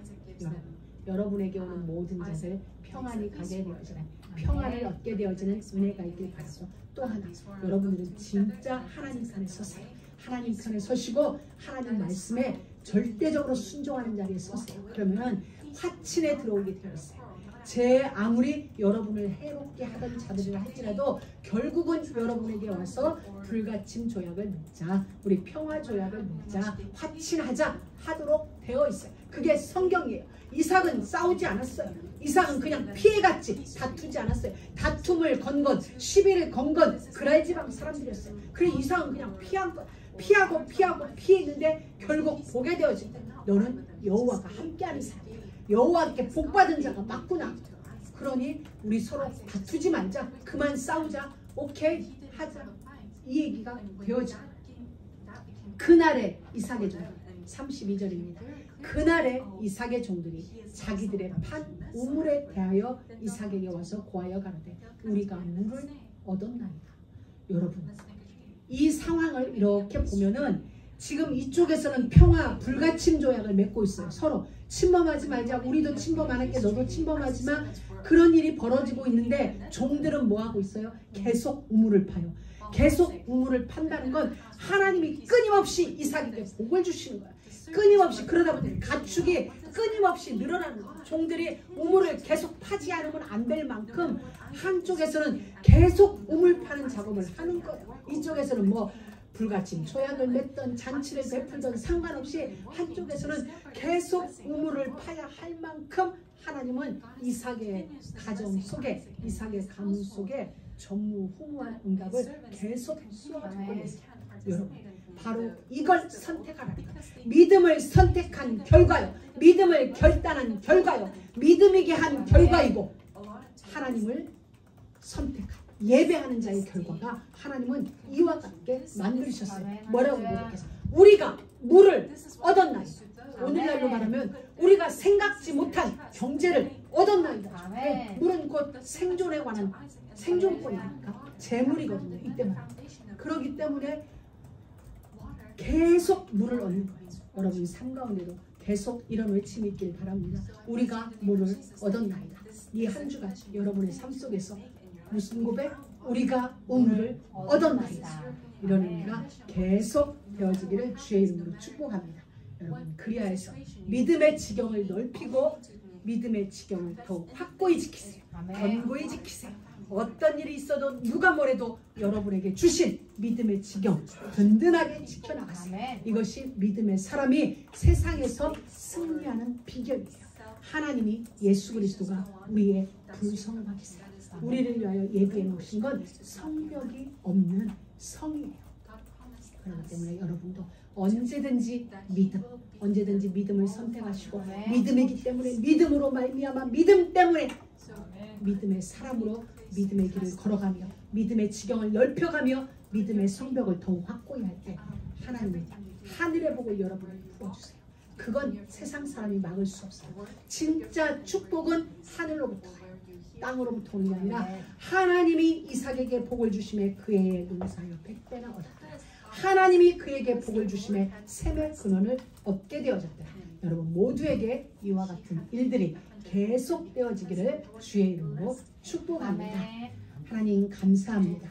여러분에게 오는 모든 자들 평안히 가게 되어지는, 평안을 얻게 되어지는 은혜가 있길 바라고, 또 하나 여러분들은 진짜 하나님 편에 서세요. 하나님 편에 서시고 하나님 말씀에 절대적으로 순종하는 자리에 서세요. 그러면 화친에 들어오게 되어 있어요. 제 아무리 여러분을 해롭게 하던 자들이라 할지라도 결국은 여러분에게 와서 불가침 조약을 맺자, 우리 평화 조약을 맺자, 화친하자 하도록 되어 있어요. 그게 성경이에요. 이삭은 싸우지 않았어요. 이삭은 그냥 피해갔지, 다투지 않았어요. 다툼을 건 것, 시비를 건 것 그랄 지방 사람들이었어요. 그래 이삭은 그냥 피한 것, 피하고 피했는데 결국 보게 되어진다. 너는 여호와가 함께하는 사람이야. 여호와께 복받은 자가 맞구나. 그러니 우리 서로 다투지 말자, 그만 싸우자, 오케이 하자, 이 얘기가 되어져. 그날에 이삭의 종들 32절입니다. 그날에 이삭의 종들이 자기들의 판 우물에 대하여 이삭에게 와서 고하여 가로되 우리가 물을 얻었나이다. 여러분 이 상황을 이렇게 보면은 지금 이쪽에서는 평화 불가침 조약을 맺고 있어요. 서로 침범하지 말자, 우리도 침범 안 할게, 너도 침범하지 마. 그런 일이 벌어지고 있는데 종들은 뭐 하고 있어요? 계속 우물을 파요. 계속 우물을 판다는 건 하나님이 끊임없이 이삭에게 복을 주시는 거야. 끊임없이. 그러다 보니 가축이 끊임없이 늘어나는 거야. 종들이 우물을 계속 파지 않으면 안 될 만큼 한쪽에서는 계속 우물 파는 작업을 하는 거예요. 이쪽에서는 뭐 불가침 조약을 맺던 잔치를 베풀던 상관없이 한쪽에서는 계속 우물을 파야 할 만큼 하나님은 이삭의 가정 속에, 이삭의 가문 속에 전무후무한 응답을 계속 쏘아주고 있어요. 여러분 바로 이걸 선택하라니까. 믿음을 선택한 결과요, 믿음을 결단한 결과요, 믿음이게 한 결과이고, 하나님을 선택한 예배하는 자의 결과가 하나님은 이와 같게 만드셨어요. 뭐라고 고백해서 우리가 물을 얻었나이다. 오늘날로 말하면 우리가 생각지 못한 경제를 얻었나이다. 네, 물은 곧 생존에 관한 생존권이니까 재물이거든요. 이때만. 그렇기 때문에 계속 물을 얻는 거예요. 여러분 삶 가운데도 계속 이런 외침이 있길 바랍니다. 우리가 물을 얻었나이다. 이 한 주간 여러분의 삶 속에서 무슨 고백? 우리가 우물을 얻었나이다. 이런 의미가 계속 되어지기를 주의 이름으로 축복합니다. 여러분 그리하여서 믿음의 지경을 넓히고 믿음의 지경을 더욱 확고히 지키세요. 견고히 지키세요. 어떤 일이 있어도 누가 뭐래도 여러분에게 주신 믿음의 지경 든든하게 지켜나가세요. 이것이 믿음의 사람이 세상에서 승리하는 비결이에요. 하나님이 예수 그리스도가 우리의 불성막이세요. 우리를 위하여 예비해 놓으신 건 성벽이 없는 성이에요. 그렇기 때문에 여러분도 언제든지 믿음, 언제든지 믿음을 선택하시고, 믿음이기 때문에 믿음으로 말미암아 믿음 때문에 믿음의 사람으로 믿음의 길을 걸어가며 믿음의 지경을 넓혀가며 믿음의 성벽을 더욱 확고히 할 때 하나님의 하늘의 복을 여러분에게 부어주세요. 그건 세상 사람이 막을 수 없어요. 진짜 축복은 하늘로부터, 땅으로부터 오는 게 아니라 하나님이 이삭에게 복을 주심에 그의 농사여 100배나 얻었다. 하나님이 그에게 복을 주심에 샘의 근원을 얻게 되어졌다. 여러분 모두에게 이와 같은 일들이 계속 되어지기를 주의 이름으로 축복합니다. 하나님 감사합니다.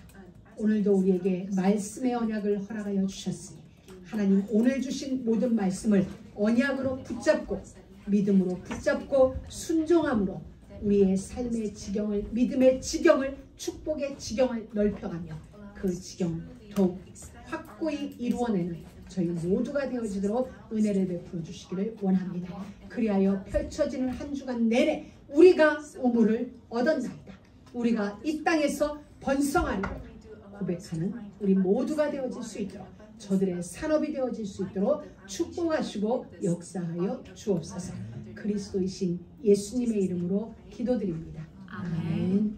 오늘도 우리에게 말씀의 언약을 허락하여 주셨으니 하나님 오늘 주신 모든 말씀을 언약으로 붙잡고 믿음으로 붙잡고 순종함으로 우리의 삶의 지경을, 믿음의 지경을, 축복의 지경을 넓혀가며 그 지경을 더욱 확고히 이루어내는 저희 모두가 되어지도록 은혜를 베풀어 주시기를 원합니다. 그리하여 펼쳐지는 한 주간 내내 우리가 우물을 얻었나이다. 우리가 이 땅에서 번성하리라 고백하는 우리 모두가 되어질 수 있도록, 저들의 산업이 되어질 수 있도록 축복하시고 역사하여 주옵소서. 그리스도이신 예수님의 이름으로 기도드립니다. 아멘.